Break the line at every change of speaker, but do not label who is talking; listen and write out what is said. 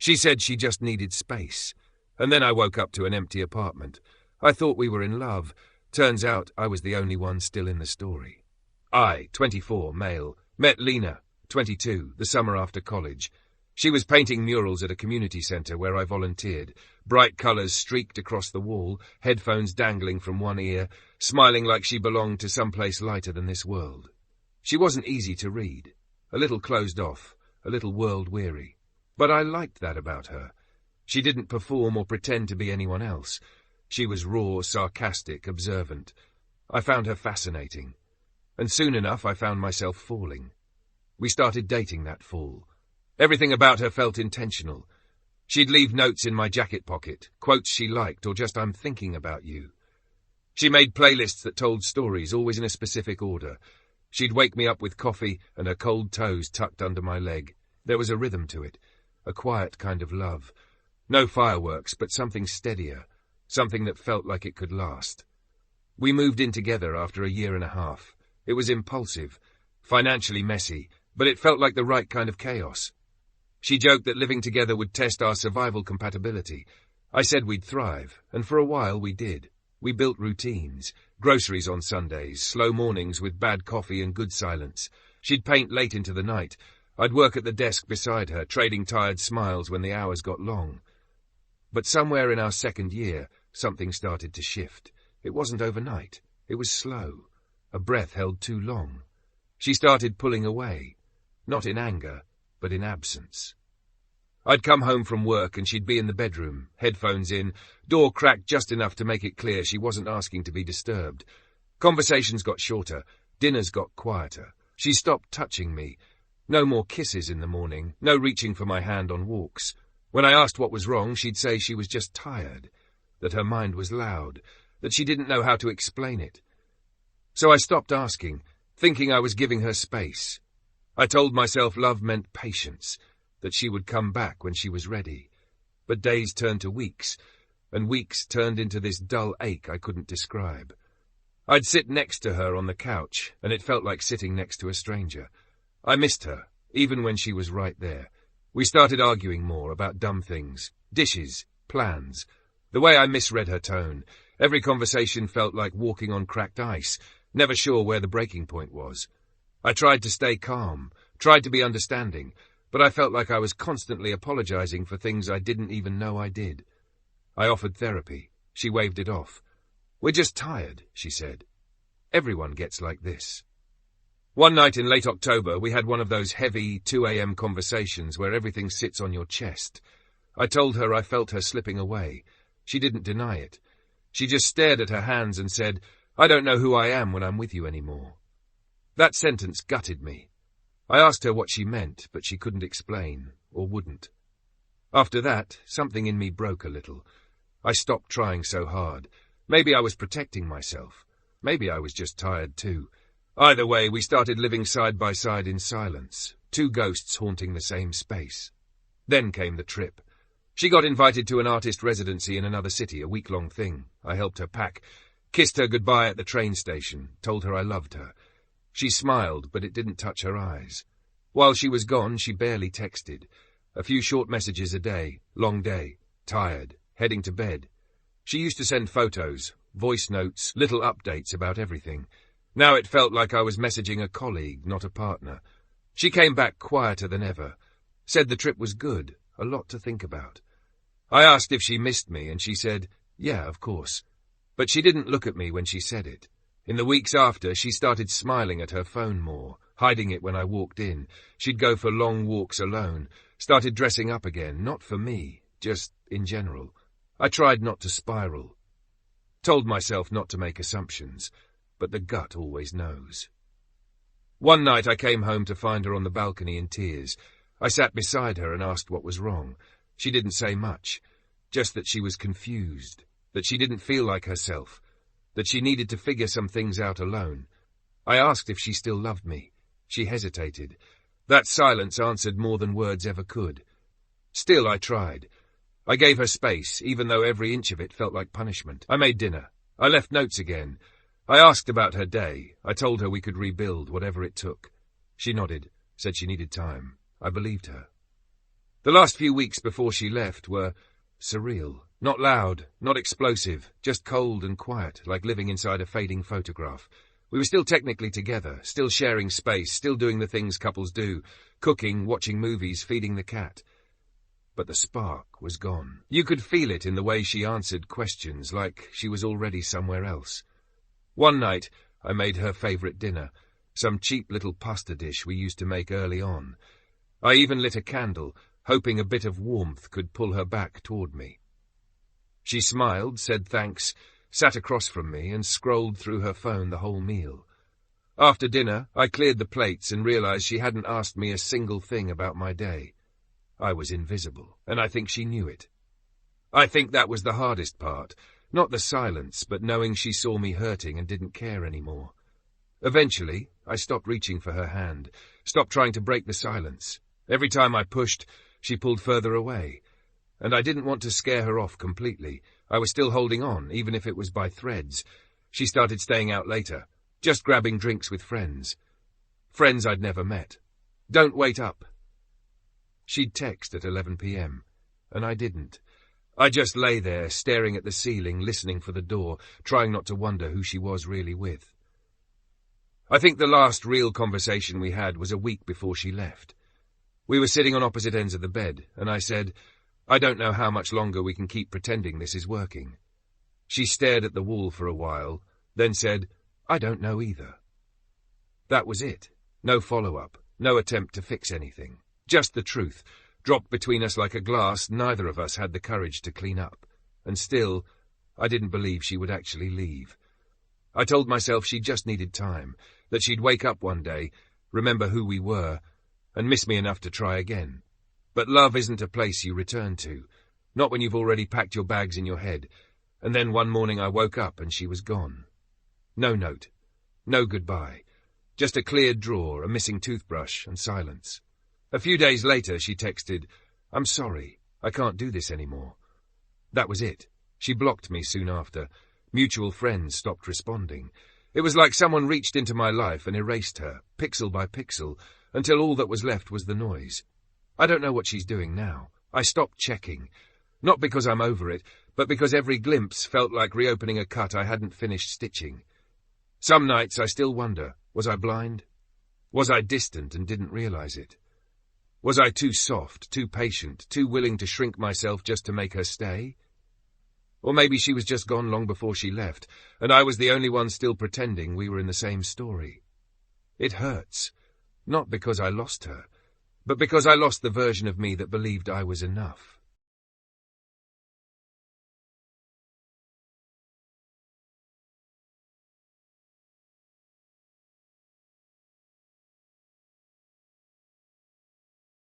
She said she just needed space. And then I woke up to an empty apartment. I thought we were in love. Turns out I was the only one still in the story. I, 24, male, met Lena, 22, the summer after college. She was painting murals at a community centre where I volunteered. Bright colours streaked across the wall, headphones dangling from one ear, smiling like she belonged to some place lighter than this world. She wasn't easy to read, a little closed off, a little world-weary. But I liked that about her. She didn't perform or pretend to be anyone else. She was raw, sarcastic, observant. I found her fascinating. And soon enough I found myself falling. We started dating that fall. Everything about her felt intentional. She'd leave notes in my jacket pocket, quotes she liked, or just "I'm thinking about you." She made playlists that told stories, always in a specific order. She'd wake me up with coffee and her cold toes tucked under my leg. There was a rhythm to it, a quiet kind of love. No fireworks, but something steadier, something that felt like it could last. We moved in together after 1.5 years. It was impulsive, financially messy, but it felt like the right kind of chaos. She joked that living together would test our survival compatibility. I said we'd thrive, and for a while we did. We built routines, groceries on Sundays, slow mornings with bad coffee and good silence. She'd paint late into the night. I'd work at the desk beside her, trading tired smiles when the hours got long. But somewhere in our 2nd year, something started to shift. It wasn't overnight. It was slow. A breath held too long. She started pulling away, not in anger, but in absence. I'd come home from work and she'd be in the bedroom, headphones in, door cracked just enough to make it clear she wasn't asking to be disturbed. Conversations got shorter, dinners got quieter. She stopped touching me. No more kisses in the morning, no reaching for my hand on walks. When I asked what was wrong, she'd say she was just tired, that her mind was loud, that she didn't know how to explain it. So I stopped asking, thinking I was giving her space. I told myself love meant patience, that she would come back when she was ready. But days turned to weeks, and weeks turned into this dull ache I couldn't describe. I'd sit next to her on the couch, and it felt like sitting next to a stranger. I missed her, even when she was right there. We started arguing more about dumb things, dishes, plans. The way I misread her tone. Every conversation felt like walking on cracked ice, never sure where the breaking point was. I tried to stay calm, tried to be understanding, but I felt like I was constantly apologizing for things I didn't even know I did. I offered therapy. She waved it off. "We're just tired," she said. "Everyone gets like this." One night in late October, we had one of those heavy 2 a.m. conversations where everything sits on your chest. I told her I felt her slipping away. She didn't deny it. She just stared at her hands and said, "I don't know who I am when I'm with you anymore." That sentence gutted me. I asked her what she meant, but she couldn't explain, or wouldn't. After that, something in me broke a little. I stopped trying so hard. Maybe I was protecting myself. Maybe I was just tired too. Either way, we started living side by side in silence, 2 ghosts haunting the same space. Then came the trip. She got invited to an artist residency in another city, a week-long thing. I helped her pack, kissed her goodbye at the train station, told her I loved her. She smiled, but it didn't touch her eyes. While she was gone, she barely texted. A few short messages a day, long day, tired, heading to bed. She used to send photos, voice notes, little updates about everything. Now it felt like I was messaging a colleague, not a partner. She came back quieter than ever. Said the trip was good, a lot to think about. I asked if she missed me, and she said, "Yeah, of course." But she didn't look at me when she said it. In the weeks after, she started smiling at her phone more, hiding it when I walked in. She'd go for long walks alone, started dressing up again, not for me, just in general. I tried not to spiral. Told myself not to make assumptions, but the gut always knows. One night I came home to find her on the balcony in tears. I sat beside her and asked what was wrong. She didn't say much, just that she was confused, that she didn't feel like herself, that she needed to figure some things out alone. I asked if she still loved me. She hesitated. That silence answered more than words ever could. Still, I tried. I gave her space, even though every inch of it felt like punishment. I made dinner. I left notes again. I asked about her day. I told her we could rebuild, whatever it took. She nodded, said she needed time. I believed her. The last few weeks before she left were surreal. Not loud, not explosive, just cold and quiet, like living inside a fading photograph. We were still technically together, still sharing space, still doing the things couples do, cooking, watching movies, feeding the cat. But the spark was gone. You could feel it in the way she answered questions, like she was already somewhere else. One night, I made her favourite dinner, some cheap little pasta dish we used to make early on. I even lit a candle, hoping a bit of warmth could pull her back toward me. She smiled, said thanks, sat across from me and scrolled through her phone the whole meal. After dinner, I cleared the plates and realized she hadn't asked me a single thing about my day. I was invisible, and I think she knew it. I think that was the hardest part, not the silence, but knowing she saw me hurting and didn't care anymore. Eventually, I stopped reaching for her hand, stopped trying to break the silence. Every time I pushed, she pulled further away. And I didn't want to scare her off completely. I was still holding on, even if it was by threads. She started staying out later, just grabbing drinks with friends. Friends I'd never met. Don't wait up. She'd text at 11 p.m, and I didn't. I just lay there, staring at the ceiling, listening for the door, trying not to wonder who she was really with. I think the last real conversation we had was a week before she left. We were sitting on opposite ends of the bed, and I said, I don't know how much longer we can keep pretending this is working. She stared at the wall for a while, then said, I don't know either. That was it. No follow-up, no attempt to fix anything. Just the truth, dropped between us like a glass neither of us had the courage to clean up. And still, I didn't believe she would actually leave. I told myself she just needed time, that she'd wake up one day, remember who we were, and miss me enough to try again. But love isn't a place you return to, not when you've already packed your bags in your head, and then one morning I woke up and she was gone. No note, no goodbye, just a cleared drawer, a missing toothbrush, and silence. A few days later she texted, I'm sorry, I can't do this anymore. That was it. She blocked me soon after. Mutual friends stopped responding. It was like someone reached into my life and erased her, pixel by pixel, until all that was left was the noise. I don't know what she's doing now. I stopped checking. Not because I'm over it, but because every glimpse felt like reopening a cut I hadn't finished stitching. Some nights I still wonder, was I blind? Was I distant and didn't realize it? Was I too soft, too patient, too willing to shrink myself just to make her stay? Or maybe she was just gone long before she left, and I was the only one still pretending we were in the same story. It hurts, not because I lost her, but because I lost the version of me that believed I was enough.